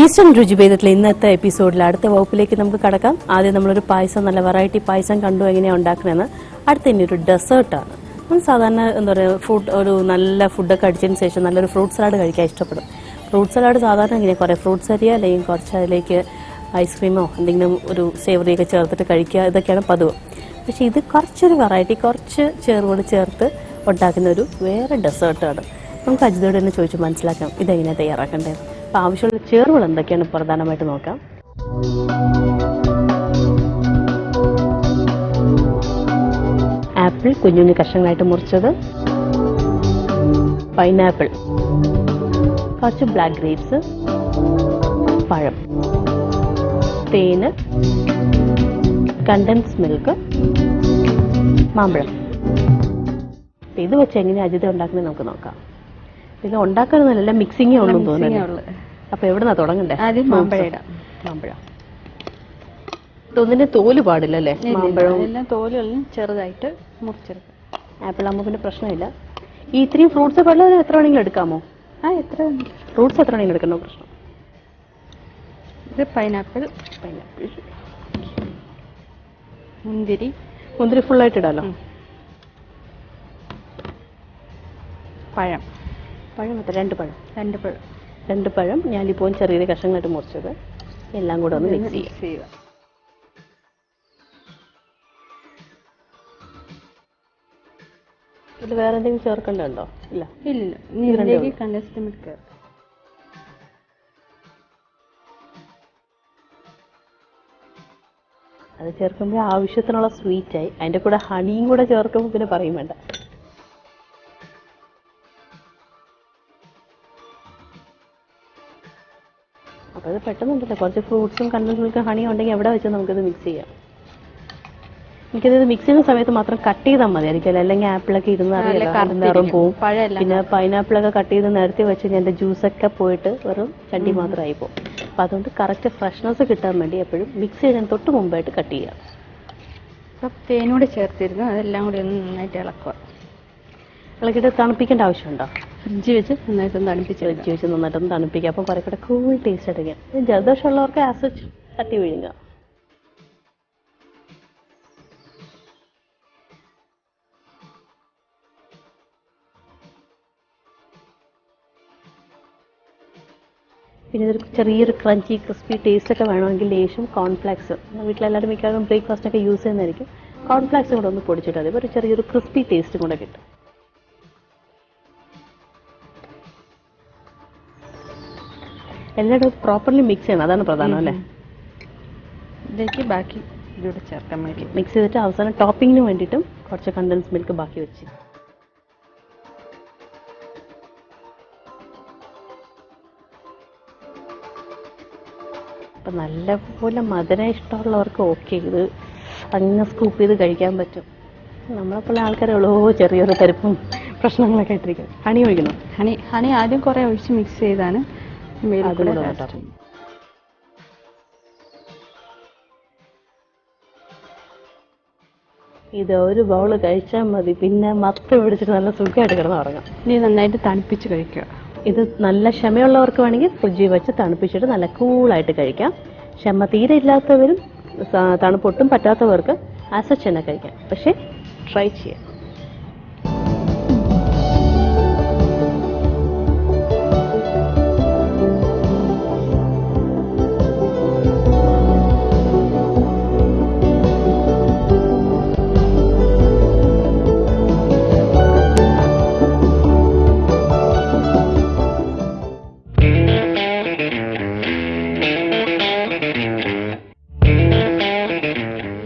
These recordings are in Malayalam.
ഈസ്റ്റേൺ രുചിഭേദത്തിലെ ഇന്നത്തെ എപ്പിസോഡിൽ അടുത്ത വകുപ്പിലേക്ക് നമുക്ക് കടക്കാം. ആദ്യം നമ്മളൊരു പായസം, നല്ല വെറൈറ്റി പായസം കണ്ടു എങ്ങനെയാണ് ഉണ്ടാക്കണമെന്ന്. അടുത്ത ഇനി ഒരു ഡെസേർട്ടാണ്. നമ്മൾ സാധാരണ എന്താ പറയുക, ഒരു നല്ല ഫുഡൊക്കെ അടിച്ചതിന് ശേഷം നല്ലൊരു ഫ്രൂട്ട് സലാഡ് കഴിക്കാൻ ഇഷ്ടപ്പെടും. ഫ്രൂട്ട് സലാഡ് സാധാരണ ഇങ്ങനെ കുറേ ഫ്രൂട്ട്സ് അരിയുക, അല്ലെങ്കിൽ കുറച്ച് അതിലേക്ക് ഐസ്ക്രീമോ എന്തെങ്കിലും ഒരു സേവറിയൊക്കെ ചേർത്തിട്ട് കഴിക്കുക, ഇതൊക്കെയാണ് പതിവ്. പക്ഷേ ഇത് കുറച്ചൊരു വെറൈറ്റി, കുറച്ച് ചേർവുകൾ ചേർത്ത് ഉണ്ടാക്കുന്ന ഒരു വേറെ ഡെസേർട്ടാണ്. നമുക്ക് അജിതയോട് തന്നെ ചോദിച്ച് മനസ്സിലാക്കാം ഇതെങ്ങനെയാണ് തയ്യാറാക്കേണ്ടത്. അപ്പോൾ ആവശ്യമുള്ള ചേർവുകൾ എന്തൊക്കെയാണ് പ്രധാനമായിട്ട് നോക്കാം. ആപ്പിൾ കുഞ്ഞു കുഞ്ഞു കഷ്ണങ്ങളായിട്ട് മുറിച്ചത്, പൈനാപ്പിൾ, കുറച്ച് ബ്ലാക്ക് ഗ്രേപ്സ്, പഴം, തേന്, കണ്ടൻസ് മിൽക്ക്, മാമ്പഴം. ഇത് വെച്ച് എങ്ങനെയാണ് അജിത ഉണ്ടാക്കുന്നത് നമുക്ക് നോക്കാം. ഇത് ഉണ്ടാക്കാനൊന്നുമല്ല, മിക്സിങ്ങേ ഉള്ളൂ തോന്നുന്നു. അപ്പൊ എവിടുന്നാ തുടങ്ങണ്ടേ? ആദ്യം മാമ്പഴം ഇടാം. മാമ്പഴം ഇതൊന്നിന്റെ തോല് പാടില്ല അല്ലേ? മാമ്പഴം എല്ലാം തോലെല്ലാം ചെറുതായിട്ട് മുറിച്ചെടുക്കാം. ആപ്പിൾ ആകുമ്പോൾ പിന്നെ പ്രശ്നമില്ല. ഈ ഇത്രയും ഫ്രൂട്ട്സ് ഒക്കെ ഉള്ളത് എത്ര വേണമെങ്കിലും എടുക്കാമോ? എത്ര ഫ്രൂട്ട്സ് എത്ര വേണമെങ്കിലും എടുക്കണോ? പ്രശ്നം ഇത് പൈനാപ്പിൾ, മുന്തിരി ഫുള്ളായിട്ട് ഇടാലോ. പഴം എത്ര? രണ്ട് പഴം ഞാനിപ്പോൾ ചെറിയ കഷ്ണങ്ങളായിട്ട് മുറിച്ചത് എല്ലാം കൂടെ ഒന്ന് മിക്സ് ചെയ്യുക. ഇതിൽ വേറെ എന്തെങ്കിലും ചേർക്കേണ്ടതുണ്ടോ? ഇല്ല. Condensed milk. അത് ചേർക്കുമ്പോൾ ആവശ്യത്തിനുള്ള സ്വീറ്റായി. അതിൻ്റെ കൂടെ ഹണിയും കൂടെ ചേർക്കുമ്പോൾ പിന്നെ പറയും വേണ്ട. അപ്പോൾ അത് പെട്ടെന്നുണ്ടല്ലോ. കുറച്ച് ഫ്രൂട്ട്സും കണ്ടൻസ് മിൽക്കും ഹണിയും ഉണ്ടെങ്കിൽ എവിടെ വെച്ച് നമുക്കിത് മിക്സ് ചെയ്യാം. എനിക്കിത് മിക്സ് ചെയ്യുന്ന സമയത്ത് മാത്രം കട്ട് ചെയ്താൽ മതിയായിരിക്കും, അല്ലെങ്കിൽ ആപ്പിളൊക്കെ ഇരുന്ന് നിറം പോവും. പിന്നെ പൈനാപ്പിളൊക്കെ കട്ട് ചെയ്ത് നേരത്തെ വെച്ച് കഴിഞ്ഞാൽ എൻ്റെ ജ്യൂസൊക്കെ പോയിട്ട് വെറും ചണ്ടി മാത്രമായി പോകും. അപ്പം അതുകൊണ്ട് കറക്റ്റ് ഫ്രഷ്നെസ് കിട്ടാൻ വേണ്ടി എപ്പോഴും മിക്സ് ചെയ്യുന്നതിന് തൊട്ട് മുമ്പായിട്ട് കട്ട് ചെയ്യുക. അപ്പം തേനൂടെ ചേർത്തിരുന്നു, അതെല്ലാം കൂടി ഒന്ന് നന്നായിട്ട് ഇളക്കിയിട്ട് തണുപ്പിക്കേണ്ട ആവശ്യമുണ്ടോ? ഫ്രിഡ്ജ് വെച്ച് നന്നായിട്ടൊന്ന് തണുപ്പിക്കുക. അപ്പം കുറേ കൂടെ കൂൾ ടേസ്റ്റ് എടുക്കുക. ജലദോഷമുള്ളവർക്ക് ആസ്വദിച്ച് തട്ടി വീഴുക. പിന്നെ ഇതൊരു ചെറിയൊരു ക്രഞ്ചി ക്രിസ്പി ടേസ്റ്റ് ഒക്കെ വേണമെങ്കിൽ ലേശം കോൺഫ്ലാക്സ്, വീട്ടിലെല്ലാവരും മിക്കവാറും ബ്രേക്ക്ഫാസ്റ്റൊക്കെ യൂസ് ചെയ്യുന്നതായിരിക്കും. കോൺഫ്ലാക്സും കൂടെ ഒന്ന് പൊടിച്ചിട്ട് അതേപോലെ ഒരു ചെറിയൊരു ക്രിസ്പി ടേസ്റ്റും കൂടെ കിട്ടും. എല്ലാവരും പ്രോപ്പർലി മിക്സ് ചെയ്യണം, അതാണ് പ്രധാനം അല്ലേ? ഇതിലേക്ക് ബാക്കി ഇതിലൂടെ ചേർക്കാൻ വേണ്ടി മിക്സ് ചെയ്തിട്ട് അവസാനം ടോപ്പിങ്ങിന് വേണ്ടിയിട്ടും കുറച്ച് കണ്ടൻസ് മിൽക്ക് ബാക്കി വെച്ച്. അപ്പം നല്ലപോലെ മധുരം ഇഷ്ടമുള്ളവർക്ക് ഓക്കെ, ഇത് അങ്ങ് സ്കൂപ്പ് ചെയ്ത് കഴിക്കാൻ പറ്റും. നമ്മളെപ്പോലെ ആൾക്കാരുള്ളൂ ചെറിയൊരു തരിപ്പും പ്രശ്നങ്ങളൊക്കെ ഇട്ടിരിക്കും. ഹണി ഒഴിക്കണം. ഹണി ആദ്യം കുറേ ഒഴിച്ച് മിക്സ് ചെയ്താണ് ഇത് ഒരു ബൗള് കഴിച്ചാൽ മതി, പിന്നെ മത്ത് പിടിച്ചിട്ട് നല്ല സുഖമായിട്ട് കിടന്ന് ഉറങ്ങാം. ഇനി നന്നായിട്ട് തണുപ്പിച്ച് കഴിക്കുക. ഇത് നല്ല ക്ഷമയുള്ളവർക്ക് വേണമെങ്കിൽ ഫ്രിഡ്ജിൽ വെച്ച് തണുപ്പിച്ചിട്ട് നല്ല കൂളായിട്ട് കഴിക്കാം. ക്ഷമ തീരെ ഇല്ലാത്തവരും തണുപ്പൊട്ടും പറ്റാത്തവർക്ക് ആസച്ച് തന്നെ കഴിക്കാം. പക്ഷേ ട്രൈ ചെയ്യാം.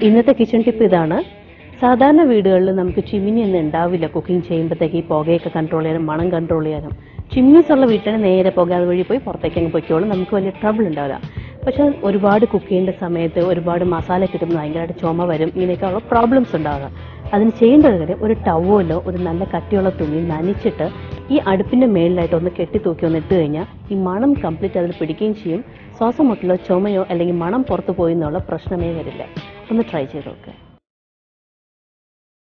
ഇന്നത്തെ കിച്ചൺ ടിപ്പ് ഇതാണ്. സാധാരണ വീടുകളിൽ നമുക്ക് ചിമ്മിനി ഒന്നും ഉണ്ടാവില്ല. കുക്കിംഗ് ചെയ്യുമ്പോഴത്തേക്ക് ഈ പുകയൊക്കെ കൺട്രോൾ ചെയ്യാനും മണം കൺട്രോൾ ചെയ്യാനും. ചിമ്മിനീസ് ഉള്ള വീട്ടിൽ നേരെ പുക അതുവഴി പോയി പുറത്തേക്ക് അങ്ങ് പൊയ്ക്കോളും, നമുക്ക് വലിയ ട്രബിൾ ഉണ്ടാവില്ല. പക്ഷെ ഒരുപാട് കുക്ക് ചെയ്യേണ്ട സമയത്ത് ഒരുപാട് മസാല കിട്ടുമ്പോൾ ഭയങ്കരമായിട്ട് ചുമ വരും, ഇങ്ങനെയൊക്കെയുള്ള പ്രോബ്ലംസ് ഉണ്ടാകുക. അതിന് ചെയ്യേണ്ടത് കാര്യം ഒരു ടവലോ ഒരു നല്ല കട്ടിയുള്ള തുണി നനച്ചിട്ട് ഈ അടുപ്പിൻ്റെ മേളിലായിട്ട് ഒന്ന് കെട്ടി തൂക്കി ഒന്ന് ഇട്ട് കഴിഞ്ഞാൽ ഈ മണം കംപ്ലീറ്റ് അതിൽ പിടിക്കുകയും ചെയ്യും. ശ്വാസം മുട്ടലോ ചുമയോ അല്ലെങ്കിൽ മണം പുറത്തു പോയി എന്നുള്ള പ്രശ്നമേ വരില്ല. ഒന്ന് ട്രൈ ചെയ്ത് നോക്കുക.